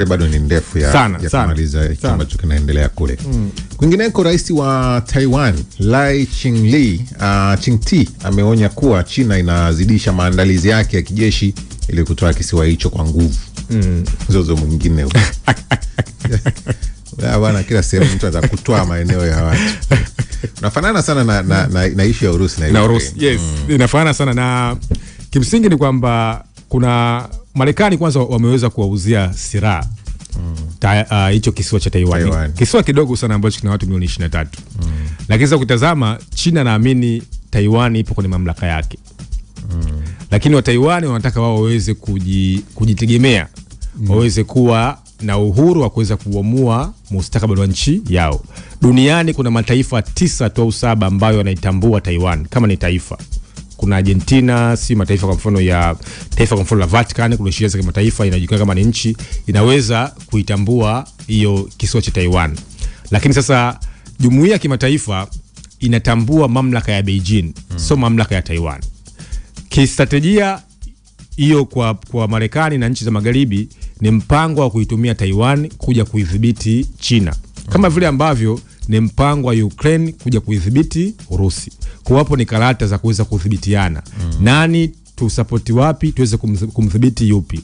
bado ni ndefu ya kumaliza hiki ambacho kinaendelea kule. Kwingineko, rais wa Taiwan Lai Ching-te ameonya kuwa China inazidisha maandalizi yake ya kijeshi ili kutoa kisiwa hicho kwa nguvu. Zozo mwingine huko. Bwana, kila sehemu mtu anataka kutoa maeneo ya watu. Unafanana sana na issue ya Urusi na Urusi. Yes, inafanana sana na kimsingi ni kwamba kuna Marekani kwanza wameweza kuwauzia silaha hicho kisiwa cha Taiwan. Kisiwa kidogo sana ambacho kina watu milioni 23. Lakini sasa ukitazama, China naamini Taiwan ipo kwenye mamlaka yake. Lakini wa Taiwan wanataka wao waweze kujitegemea, waweze kuwa na uhuru wa kuweza kuamua mustakabali wa nchi yao. Duniani kuna mataifa 9 au 7 ambayo yanaitambua Taiwan kama ni taifa. Kuna Argentina, si mataifa kwa mfano ya taifa kwa mfano la Vatican, kuna sheria za kimataifa inajulikana kama ni nchi inaweza kuitambua hiyo kisiwa cha Taiwan. Lakini sasa jumuiya ya kimataifa inatambua mamlaka ya Beijing, sio mamlaka ya Taiwan. Kistrategia hiyo kwa Marekani na nchi za magharibi ni mpango wa kuitumia Taiwan kuja kuidhibiti China. Kama vile ambavyo ni mpango wa Ukraine kuja kuidhibiti Urusi. Kwa hapo ni karata za kuweza kudhibitiana. Nani tusapoti wapi, tuweze kumdhibiti yupi.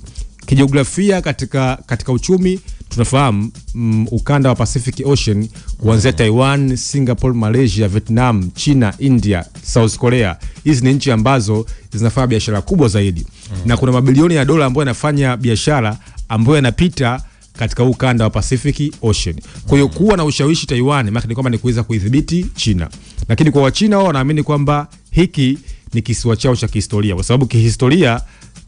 Kijiografia katika uchumi tunafahamu ukanda wa Pacific Ocean kuanzia Taiwan, Singapore, Malaysia, Vietnam, China, India, South Korea. Hizi ni nchi ambazo zinafanya biashara kubwa zaidi. Na kuna mabilioni ya dola ambayo yanafanya biashara ambayo yanapita katika ukanda wa Pacific Ocean. Kwa hiyo kuwa na ushawishi Taiwan maana ni kwamba ni kuweza kuidhibiti China. Lakini kwa Wachina wao wanaamini kwamba hiki ni kisiwa chao cha kihistoria, kwa sababu kihistoria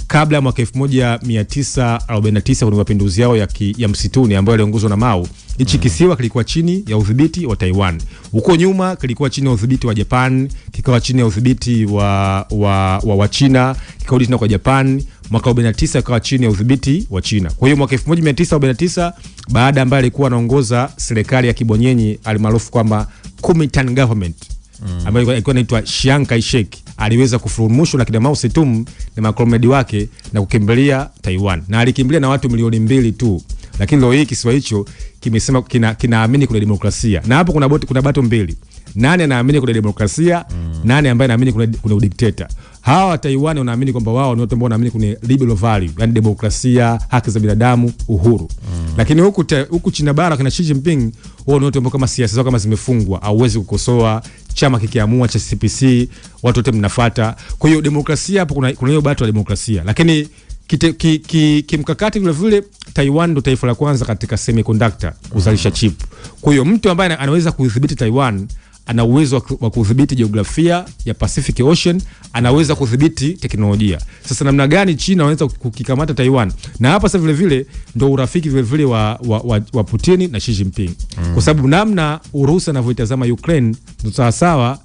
kabla ya mwaka 1949 kuna mapinduzi yao ya msituni ambayo yaliongozwa na Mao, hichi kisiwa kilikuwa chini ya udhibiti wa Taiwan. Huko nyuma kilikuwa chini ya udhibiti wa Japan, kikawa chini ya udhibiti wa China, kikarudi tena kwa Japan. Mwaka 49 ikawa chini ya udhibiti wa China. Kwa hiyo mwaka 1949 baada ambaye alikuwa anaongoza serikali ya kibonyenyi almaarufu kwamba Kuomintang government, ambayo ilikuwa inaitwa Chiang Kai-shek, aliweza kufurumushwa na kina Mao Zedong na makomredi wake na kukimbilia Taiwan. Na alikimbilia na watu milioni 2 tu. Lakini leo hii kisiwa hicho kimesema kinaamini kuna demokrasia. Na hapo kuna bato mbili. Nani anaamini kuna demokrasia? Nani ambaye anaamini kuna udikteta? Hawa Taiwan wanaamini kwamba wao ni watu ambao wanaamini kuna liberal value, yani demokrasia, haki za binadamu, uhuru. Lakini huku China bara kina Xi Jinping, wao ni watu ambao kama siasa zao kama zimefungwa, hauwezi kukosoa, chama kikiamua cha CPC, watu wote mnafuata. Kwa hiyo demokrasia hapo kuna hiyo bato ya demokrasia. Lakini kimkakati vile vile Taiwan ndo taifa la kwanza katika semiconductor kuzalisha chip. Kwa hiyo mtu ambaye anaweza kudhibiti Taiwan ana uwezo wa kudhibiti jiografia ya Pacific Ocean, anaweza kudhibiti teknolojia. Sasa namna gani China wanaweza kukikamata Taiwan? Na hapa sasa vile vile ndo urafiki vile vile wa Putin na Xi Jinping. Kwa sababu namna Urusi anavyoitazama Ukraine ndo sawa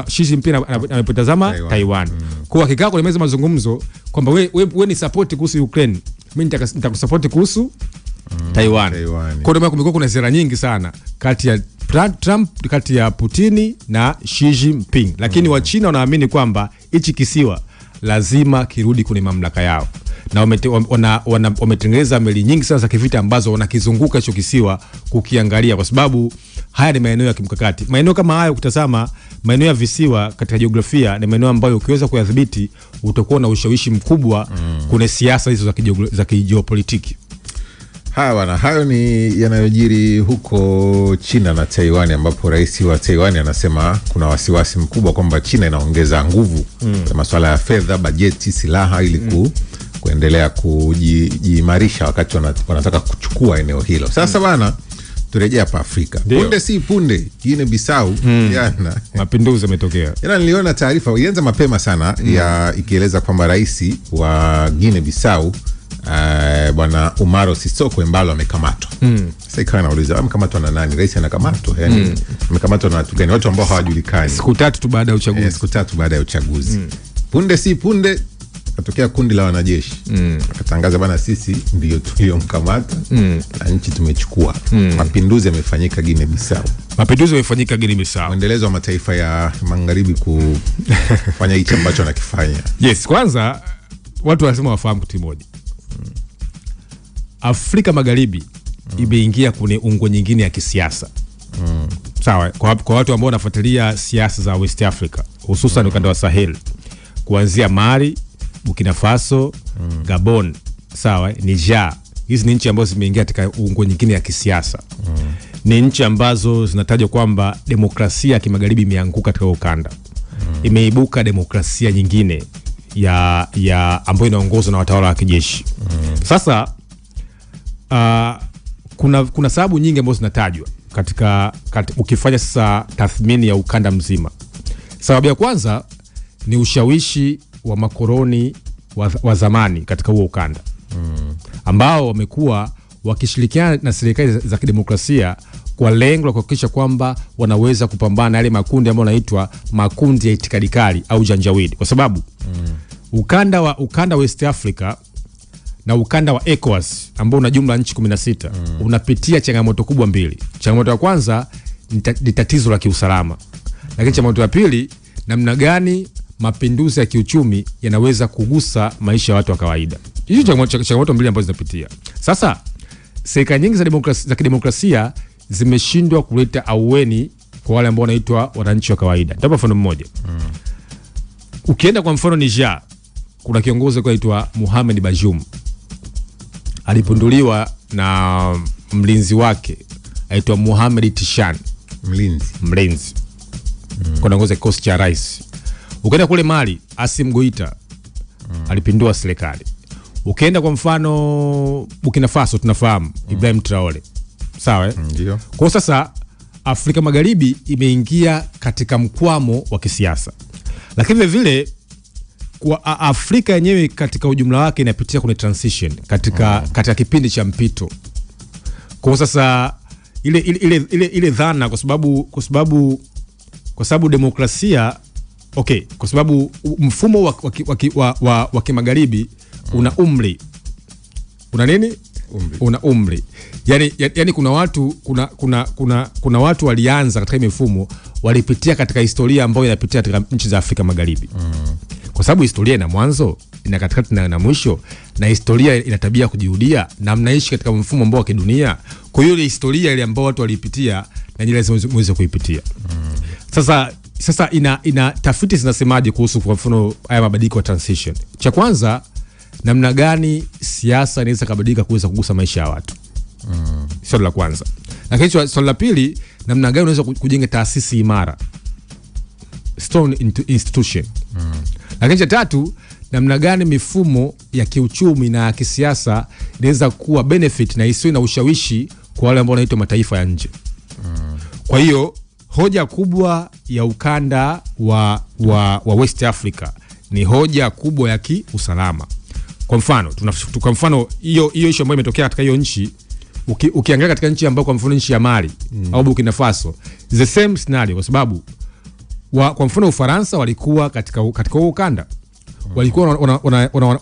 Xi Jinping anapotazama Taiwan. Kwa hakika kwenye meza mazungumzo kwamba wewe ni support kuhusu Ukraine, mimi nitakusupport kuhusu Taiwan. Kwa hiyo kumekuwa kuna sera nyingi sana kati ya Trump, kati ya Putin na Xi Jinping. Lakini wa China wanaamini kwamba hichi kisiwa lazima kirudi kwenye mamlaka yao. Na wametengeneza meli nyingi sana za kivita ambazo wanakizunguka hicho kisiwa kukiangalia, kwa sababu haya ni maeneo ya kimkakati. Maeneo kama haya ukitazama, maeneo ya visiwa katika jiografia ni maeneo ambayo ukiweza kuyadhibiti utakuwa na ushawishi mkubwa kwenye siasa hizo za kijiopolitiki. Hayo ni yanayojiri huko China na Taiwan, ambapo rais wa Taiwan anasema kuna wasiwasi mkubwa kwamba China inaongeza nguvu kwa masuala ya fedha, bajeti, silaha ili kuendelea kujiimarisha wakati wanataka kuchukua eneo hilo. Sasa bana, turejea hapa Afrika. Punde si punde, Guinea Bissau jana mapinduzi yametokea. Jana niliona taarifa ilianza mapema sana ikieleza kwamba rais wa Guinea Bissau Bwana Umaro Sissoco Embalo amekamatwa. Sasa ikawa nauliza, amekamatwa na nani? Rais anakamatwa, yani amekamatwa na watu gani? Watu ambao hawajulikani. Siku 3 tu baada ya uchaguzi. Siku 3 baada ya uchaguzi. Punde si punde katokea kundi la wanajeshi. Akatangaza bana, sisi ndio tuliomkamata na nchi tumechukua. Mapinduzi yamefanyika Guinea Bissau. Mapinduzi yamefanyika Guinea Bissau. Muendelezo wa mataifa ya magharibi kufanya hicho ambacho anakifanya. Yes, kwanza watu wanasema wafahamu kitu moja. Afrika Magharibi imeingia kwenye ungo nyingine ya kisiasa. Sawa, kwa watu ambao wanafuatilia siasa za West Africa, hususan ukanda wa Sahel, kuanzia Mali, Burkina Faso, Gabon, sawa, Niger. Hizi ni nchi ambazo zimeingia katika ungo nyingine ya kisiasa. Ni nchi ambazo zinatajwa kwamba demokrasia ya kimagharibi imeanguka katika ukanda. Imeibuka demokrasia nyingine ya ambayo inaongozwa na watawala wa kijeshi. Sasa kuna sababu nyingi ambazo zinatajwa katika ukifanya sasa tathmini ya ukanda mzima. Sababu ya kwanza ni ushawishi wa makoloni wa zamani katika huo ukanda, ambao wamekuwa wakishirikiana na serikali za kidemokrasia kwa lengo la kuhakikisha kwamba wanaweza kupambana na yale makundi ambayo yanaitwa makundi ya itikadi kali au janjawidi, kwa sababu ukanda West Africa na ukanda wa ECOWAS ambao una jumla nchi 16 unapitia changamoto kubwa mbili. Changamoto ya kwanza ni tatizo la kiusalama, lakini changamoto ya pili, namna gani mapinduzi ya kiuchumi yanaweza kugusa maisha ya watu wa kawaida. Hizo changamoto mbili ambazo zinapitia. Sasa serikali nyingi za kidemokrasia zimeshindwa kuleta aueni kwa wale ambao wanaitwa wananchi wa kawaida. Nitapa mfano mmoja. Ukienda kwa mfano Niger, kuna kiongozi anaitwa Mohamed Bazoum. Alipunduliwa na mlinzi wake aitwa Mohamed Tishan, mlinzi. Kwa ngozi kikosi cha rais. Ukienda kule Mali, Assimi Goita alipindua serikali. Ukienda kwa mfano Burkina Faso, tunafahamu Ibrahim Traore. Sawa? Ndio. Kwa sasa Afrika Magharibi imeingia katika mkwamo wa kisiasa. Lakini vile vile kwa Afrika yenyewe katika ujumla wake inapitia kwenye transition katika kipindi cha mpito. Kwa sasa ile dhana, kwa sababu demokrasia, kwa sababu mfumo wa kimagharibi una umri. Una nini? Una umri. Yani kuna watu walianza katika mifumo, walipitia katika historia ambayo inapitia katika nchi za Afrika Magharibi. Kwa sababu historia ina mwanzo, ina katikati na mwisho, na historia ina tabia kujirudia, na mnaishi katika mfumo ambao wa kidunia. Kwa hiyo ile historia ile ambayo watu walipitia na nyinyi lazima muweze kuipitia. Sasa ina tafiti zinasemaje kuhusu kwa mfano haya mabadiliko ya transition? Cha kwanza, namna gani siasa inaweza kubadilika kuweza kugusa maisha ya watu. Swali la kwanza. Lakini swali la pili, namna gani unaweza kujenga taasisi imara, strong institution. Lakini cha tatu, namna gani mifumo ya kiuchumi na kisiasa inaweza kuwa benefit na isiwe na ushawishi kwa wale ambao wanaitwa mataifa ya nje. Kwa hiyo hoja kubwa ya ukanda wa West Africa ni hoja kubwa ya kiusalama. Kwa mfano hiyo issue ambayo imetokea katika hiyo nchi, ukiangalia katika nchi ambayo kwa mfano nchi ya Mali au Burkina Faso, the same scenario, kwa sababu kwa mfano Ufaransa walikuwa katika huo ukanda, walikuwa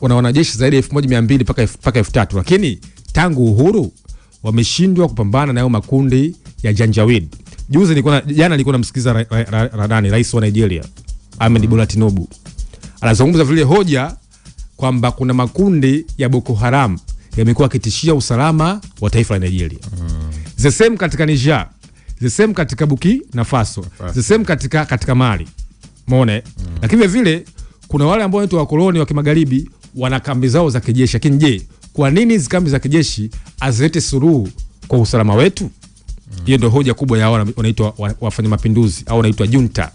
wana wanajeshi zaidi ya 1200 mpaka 3000, lakini tangu uhuru wameshindwa kupambana na hayo makundi ya janjawid. Jana nilikuwa namsikiza rais wa Nigeria, Ahmed Bola Tinubu, anazungumza vile hoja kwamba kuna makundi ya Boko Haram yamekuwa kitishia usalama wa taifa la Nigeria. The same katika Niger, the same katika Burkina Faso, the same katika Mali. Umeona? Lakini vile kuna wale ambao wanaitwa wakoloni wa kimagharibi wana kambi zao za kijeshi. Lakini je, kwa nini hizo kambi za kijeshi azilete suluhu kwa usalama wetu? Hiyo ndio hoja kubwa ya wao wanaitwa wafanya mapinduzi au wanaitwa junta.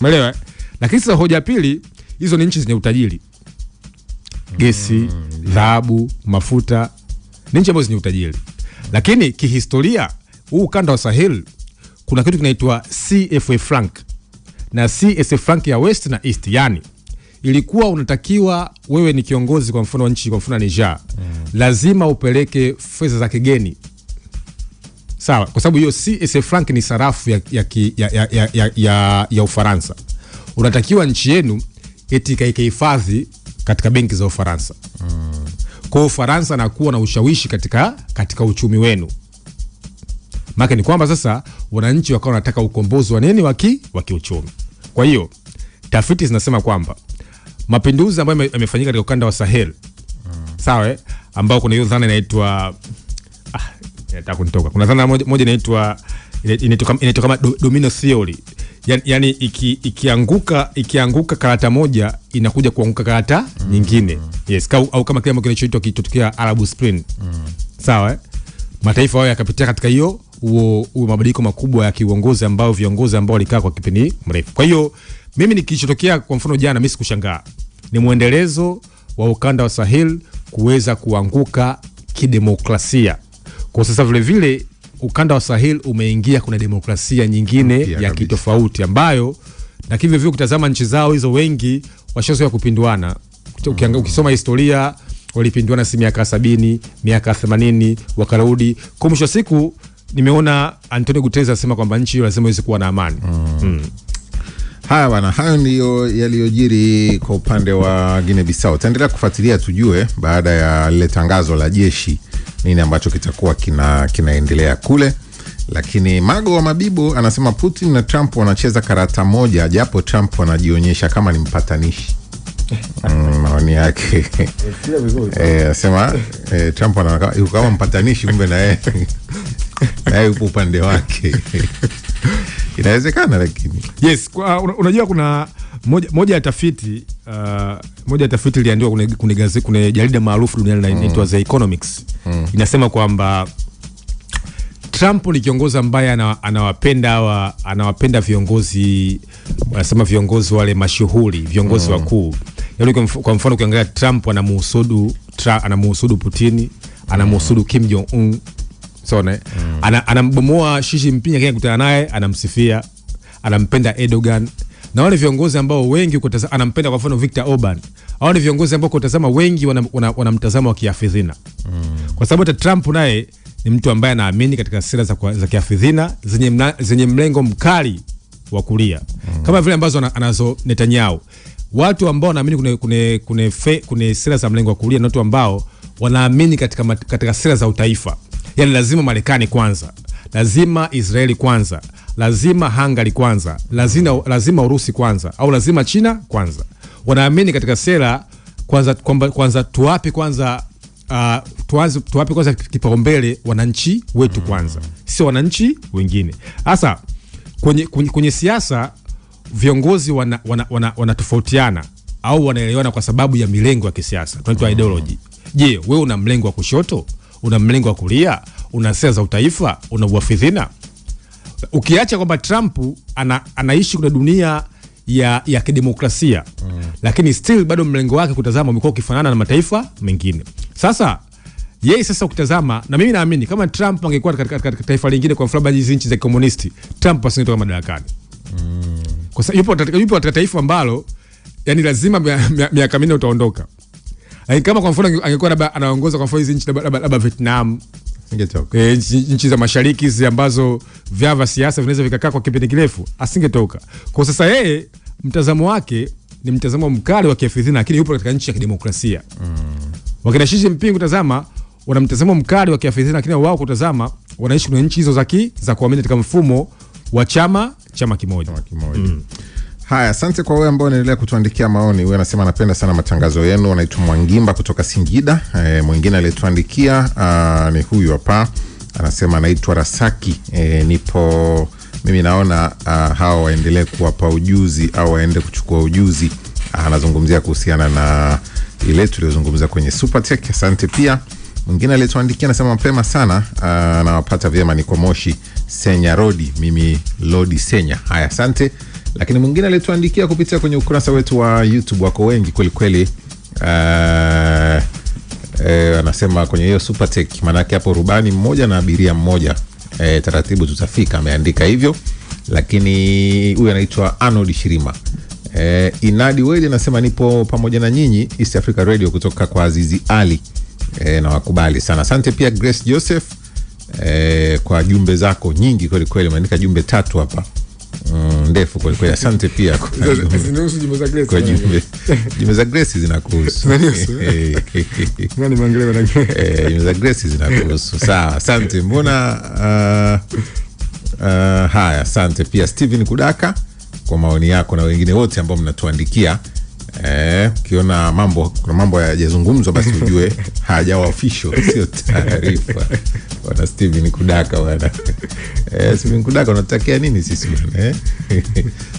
Umeelewa? Lakini sasa hoja pili, hizo ni nchi zenye utajiri. Gesi, dhahabu, mafuta, ni nchi ambazo zenye utajiri. Lakini kihistoria, huu ukanda wa Sahel kuna kitu kinaitwa CFA franc. Na CFA franc ya West na East, yani ilikuwa unatakiwa wewe ni kiongozi kwa mfano wa nchi, kwa mfano Niger, lazima upeleke fedha za kigeni. Sawa, kwa sababu hiyo CFA franc ni sarafu ya Ufaransa. Unatakiwa nchi yenu eti ikahifadhi katika benki za Ufaransa. Kwa Ufaransa na kuwa na ushawishi katika uchumi wenu. Maana ni kwamba sasa wananchi wakawa wanataka ukombozi wa nini wa kiuchumi. Kwa hiyo tafiti zinasema kwamba mapinduzi ambayo yamefanyika katika ukanda wa Sahel sawa, ambao kuna hiyo dhana inaitwa nataka kunitoka. Kuna dhana moja inaitwa kama domino theory. Yani ikianguka karata moja inakuja kuanguka karata nyingine. Yes, au kama kile kinachoitwa kitokea Arab Spring. Sawa, mataifa hayo yakapitia katika hiyo mabadiliko makubwa ya kiuongozi ambao viongozi ambao walikaa kwa kipindi mrefu. Kwa hiyo mimi nikishotokea kwa mfano jana, mimi sikushangaa. Ni muendelezo wa ukanda wa Sahel kuweza kuanguka kidemokrasia. Kwa sasa vile vile ukanda wa Sahel umeingia kuna demokrasia nyingine ya kitofauti ambayo na kivyo vile kutazama nchi zao hizo wengi washazoea kupinduana. Ukisoma historia walipinduana si miaka 70, miaka 80 wakarudi. Kwa mwisho siku nimeona Antonio Guterres asema kwamba nchi hiyo lazima iweze kuwa na amani. Haya bwana, hayo ndio yaliyojiri kwa upande wa Guinea Bissau. Taendelea kufuatilia tujue baada ya lile tangazo la jeshi nini ambacho kitakuwa kinaendelea kule. Lakini Mago wa Mabibu anasema Putin na Trump wanacheza karata moja, japo Trump anajionyesha kama ni mpatanishi. Maoni yake. Anasema Trump anaonekana kama mpatanishi, kumbe na yeye yupo upande wake. Inawezekana, lakini yes, unajua kuna moja ya tafiti iliandikwa kuna jarida maarufu duniani inaitwa The Economics. Inasema kwamba Trump ni kiongozi ambaye anawapenda viongozi, wanasema viongozi wale mashuhuri, viongozi wakuu. Yaani kwa mfano ukiangalia Trump anamuhusudu Putin, anamuhusudu Kim Jong Un. Anambomoa Xi Jinping akikutana naye anamsifia, anampenda Erdogan. Na wale viongozi ambao wengi kutazama anampenda, kwa mfano Viktor Orban. Hao ni viongozi ambao kutazama wengi wanamtazama wa kiafidhina. Kwa sababu hata Trump naye ni mtu ambaye anaamini katika sera za kiafidhina zenye mlengo mkali wa kulia. Kama vile ambazo anazo Netanyahu. Watu ambao wanaamini kuna sera za mlengo wa kulia na watu ambao wanaamini katika sera za utaifa. Yani lazima Marekani kwanza, lazima Israeli kwanza, lazima Hungary kwanza, lazima Urusi kwanza, au lazima China kwanza. Wanaamini katika sera kwanza tuwape kwanza kipaumbele wananchi wetu kwanza, sio wananchi wengine. Sasa kwenye siasa viongozi wanatofautiana au wanaelewana kwa sababu ya milengo ya kisiasa. Tunaitwa ideology. Je, wewe una mlengo wa kushoto? Una mlengo wa kulia? Una sera za utaifa? Una uafidhina? Ukiacha kwamba Trump anaishi kuna dunia ya kidemokrasia, lakini still bado mlengo wake kutazama umekuwa ukifanana na mataifa mengine. Sasa yeye ukitazama, na mimi naamini kama Trump angekuwa katika taifa lingine, kwa mfano hizi nchi za komunisti, Trump asingetoka madarakani. Kwa sababu yupo katika taifa ambalo yani lazima miaka 4 utaondoka. Kama kwa mfano angekuwa anaongoza kwa mfano hizi nchi labda Vietnam, nchi za mashariki hizi ambazo vyama siasa vinaweza vikakaa kwa kipindi kirefu, asingetoka. Kwa sasa yeye mtazamo wake ni mtazamo mkali wa kiafidhina, lakini yupo katika nchi ya kidemokrasia. Wakina Xi Jinping kutazama wana mtazamo mkali wa kiafidhina, lakini wao kutazama wanaishi kwenye nchi hizo za kuamini katika mfumo wa chama kimoja. Haya, asante kwa wewe ambao unaendelea kutuandikia maoni. Wewe anasema anapenda sana matangazo yenu. Anaitwa Mwangimba kutoka Singida. Mwingine aliyetuandikia ni huyu hapa. Anasema anaitwa Rasaki. Mimi naona hao waendelee kuwapa ujuzi au waende kuchukua ujuzi. Anazungumzia kuhusiana na ile tuliyozungumza kwenye Super Tech. Asante pia. Mwingine aliyetuandikia anasema mapema sana, nawapata vyema niko Moshi Senya Rodi. Mimi Lodi Senya. Haya, asante. Lakini mwingine alituandikia kupitia kwenye ukurasa wetu wa YouTube, wako wengi kweli kweli. Anasema kwenye hiyo Super Tech manake hapo rubani mmoja na abiria mmoja, taratibu tutafika, ameandika hivyo. Lakini huyu anaitwa Arnold Shirima. Inadi Weli anasema nipo pamoja na nyinyi East Africa Radio kutoka kwa Azizi Ali. Na wakubali sana. Asante pia Grace Joseph kwa jumbe zako nyingi kweli kweli, umeandika jumbe 3 hapa. Ndefu kweli kweli. Asante pia kwa jumbe za Grace zinakuhusu. Jumbe za Grace zinakuhusu. Sawa, asante. Mbona haya, asante pia Steven Kudaka kwa maoni yako na wengine wote ambao mnatuandikia Ukiona kuna mambo hayajazungumzwa basi ujue hajawa official, sio taarifa. Bwana Steven Kudaka bwana. Steven Kudaka unatakia nini sisi bwana?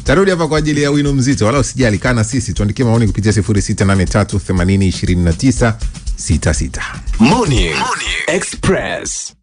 Tarudi hapa kwa ajili ya wino mzito, wala usijali, kana sisi tuandikie maoni kupitia 0683802966. Morning Express.